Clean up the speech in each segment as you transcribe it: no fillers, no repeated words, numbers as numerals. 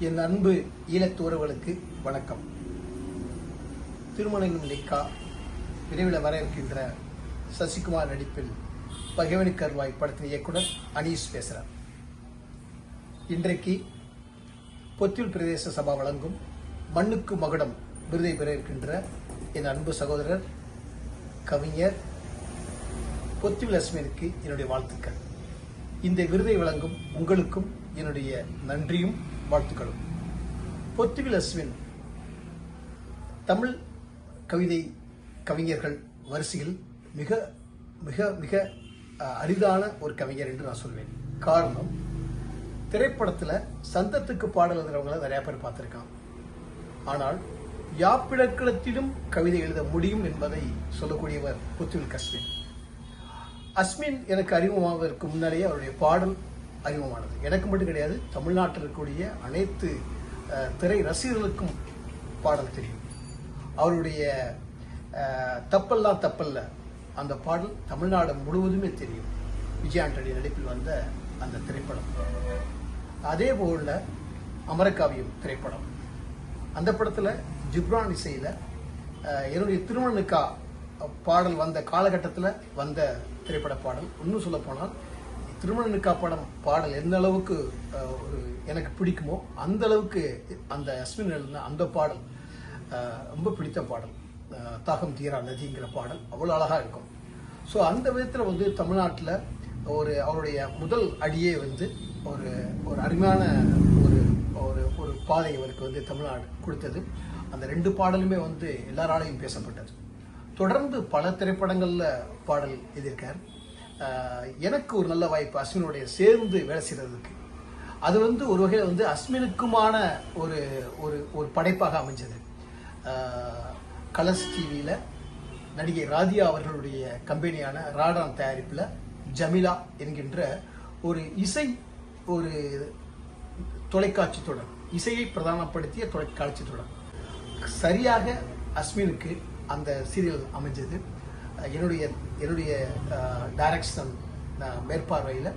என் அன்பு ஈழத்தோரவர்களுக்கு வணக்கம். திருமணம் நிக்கா விரைவில் வர இருக்கின்ற சசிகுமார் நடிப்பில் பகைவனுக்கு கருவாய் படத்தின் இயக்குனர் அனீஸ் பேசுகிறார். இன்றைக்கு பொத்தில் பிரதேச சபா வழங்கும் மண்ணுக்கு மகுடம் விருதை பெற இருக்கின்ற என் அன்பு சகோதரர் கவிஞர் பொத்தில் அஸ்மினுக்கு என்னுடைய வாழ்த்துக்கள். இந்த விருதை வழங்கும் உங்களுக்கும் என்னுடைய நன்றியும் வாழ்த்துக்களும். பொத்தில் அஸ்மின் தமிழ் கவிதை கவிஞர்கள் வரிசையில் மிக மிக மிக அரிதான ஒரு கவிஞர் என்று நான் சொல்வேன். காரணம், திரைப்படத்தில் சந்தத்துக்கு பாடல் எழுதுறவங்கள நிறைய பேர் பார்த்துருக்கான். ஆனால் யாப்பிலக்கணத்திலும் கவிதை எழுத முடியும் என்பதை சொல்லக்கூடியவர் பொத்தில் அஸ்மின். அஸ்மின் எனக்கு அறிமுகமாவதற்கு முன்னாலேயே அவருடைய பாடல் அறிமுகமானது. எனக்கு மட்டும் கிடையாது, தமிழ்நாட்டில் இருக்கக்கூடிய அனைத்து திரை ரசிகர்களுக்கும் பாடல் தெரியும். அவருடைய தப்பெல்லாம் தப்பல்ல அந்த பாடல் தமிழ்நாடு முழுவதுமே தெரியும். விஜய் ஆண்டனி நடிப்பில் வந்த அந்த திரைப்படம். அதே போல அமரகாவியம் திரைப்படம், அந்த படத்தில் ஜிப்ரான் இசையில் என்னுடைய திருமணனுக்கா பாடல் வந்த காலகட்டத்தில் வந்த திரைப்பட பாடல். இன்னும் சொல்ல போனால் திருமணனுக்கா படம் பாடல் எந்த அளவுக்கு ஒரு எனக்கு பிடிக்குமோ அந்த அளவுக்கு அந்த அஸ்மின் எழுதின அந்த பாடல் ரொம்ப பிடித்த பாடல். தாகம் தீரா நதிங்கிற பாடல் அவ்வளோ அழகாக இருக்கும். ஸோ அந்த விதத்தில் தமிழ்நாட்டில் அவருடைய முதல் அடியே ஒரு ஒரு அருமையான ஒரு ஒரு ஒரு பாதை அவருக்கு தமிழ்நாடு கொடுத்தது. அந்த ரெண்டு பாடலுமே எல்லாராலையும் பேசப்பட்டது. தொடர்ந்து பல திரைப்படங்களில் பாடல் எழுதியிருக்கார். எனக்கு ஒரு நல்ல வாய்ப்பு அஸ்மினுடைய சேர்ந்து வேலை செய்கிறதுக்கு. அது ஒரு வகையில் அஸ்மினுக்குமான ஒரு ஒரு ஒரு படைப்பாக அமைஞ்சது. கலர்ஸ் டிவியில் நடிகை ராதியா அவர்களுடைய கம்பெனியான ராடான் தயாரிப்பில் ஜமிலா என்கின்ற ஒரு ஒரு தொலைக்காட்சி தொடர், இசையை பிரதானப்படுத்திய தொலைக்காட்சி தொடர் சரியாக அஸ்மினுக்கு அந்த சீரியல் அமைஞ்சது. என்னுடைய டைரக்ஷன் மேற்பார்வையில்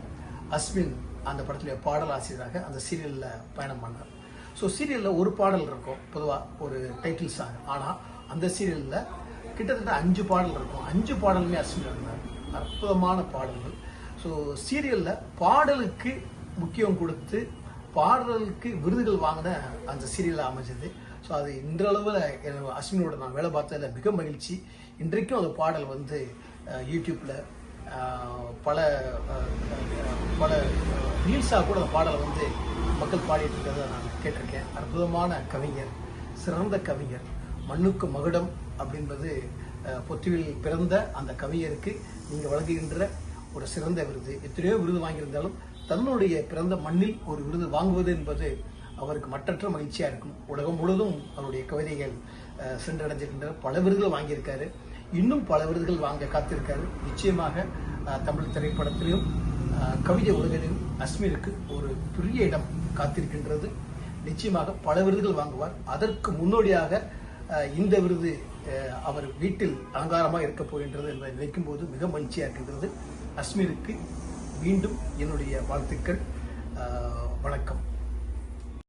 அஸ்மின் அந்த படத்துடைய பாடல் ஆசிரியராக அந்த சீரியலில் பயணம் பண்ணார். ஸோ சீரியலில் ஒரு பாடல் இருக்கும் பொதுவாக ஒரு டைட்டில் சாங். ஆனால் அந்த சீரியலில் கிட்டத்தட்ட 5 பாடல் இருக்கும். 5 பாடலுமே அஸ்மின் இருந்தார். அற்புதமான பாடல்கள். ஸோ சீரியலில் பாடலுக்கு முக்கியம் கொடுத்து பாடலுக்கு விருதுகள் வாங்கின அந்த சீரியலில் அமைஞ்சது. ஸோ அது இன்றளவில் அஸ்மினோட நான் வேலை பார்த்ததில் மிக மகிழ்ச்சி. இன்றைக்கும் அந்த பாடல் யூடியூப்பில் பல பல ரீல்ஸாக கூட அந்த பாடலை மக்கள் பாடிட்டு இருக்கிறத நான் கேட்டிருக்கேன். அற்புதமான கவிஞர், சிறந்த கவிஞர். மண்ணுக்கு மகுடம் அப்படின்பது பொத்துவில் பிறந்த அந்த கவிஞருக்கு நீங்கள் வழங்குகின்ற ஒரு சிறந்த விருது. எத்தனையோ விருது வாங்கியிருந்தாலும் தன்னுடைய பிறந்த மண்ணில் ஒரு விருது வாங்குவது என்பது அவருக்கு மற்றற்ற மகிழ்ச்சியாக இருக்கும். உலகம் முழுவதும் அவருடைய கவிதைகள் சென்றடைஞ்சிருக்கின்ற பல விருதுகள் வாங்கியிருக்காரு. இன்னும் பல விருதுகள் வாங்க காத்திருக்காரு. நிச்சயமாக தமிழ் திரைப்படத்திலும் கவிதை உலகிலும் அஸ்மினுக்கு ஒரு பெரிய இடம் காத்திருக்கின்றது. நிச்சயமாக பல விருதுகள் வாங்குவார். அதற்கு முன்னோடியாக இந்த விருது அவர் வீட்டில் அலங்காரமாக இருக்க போகின்றது என்பதை நினைக்கும் போது மிக மகிழ்ச்சியாக இருக்கின்றது. அஸ்மினுக்கு மீண்டும் என்னுடைய வாழ்த்துக்கள். வணக்கம்.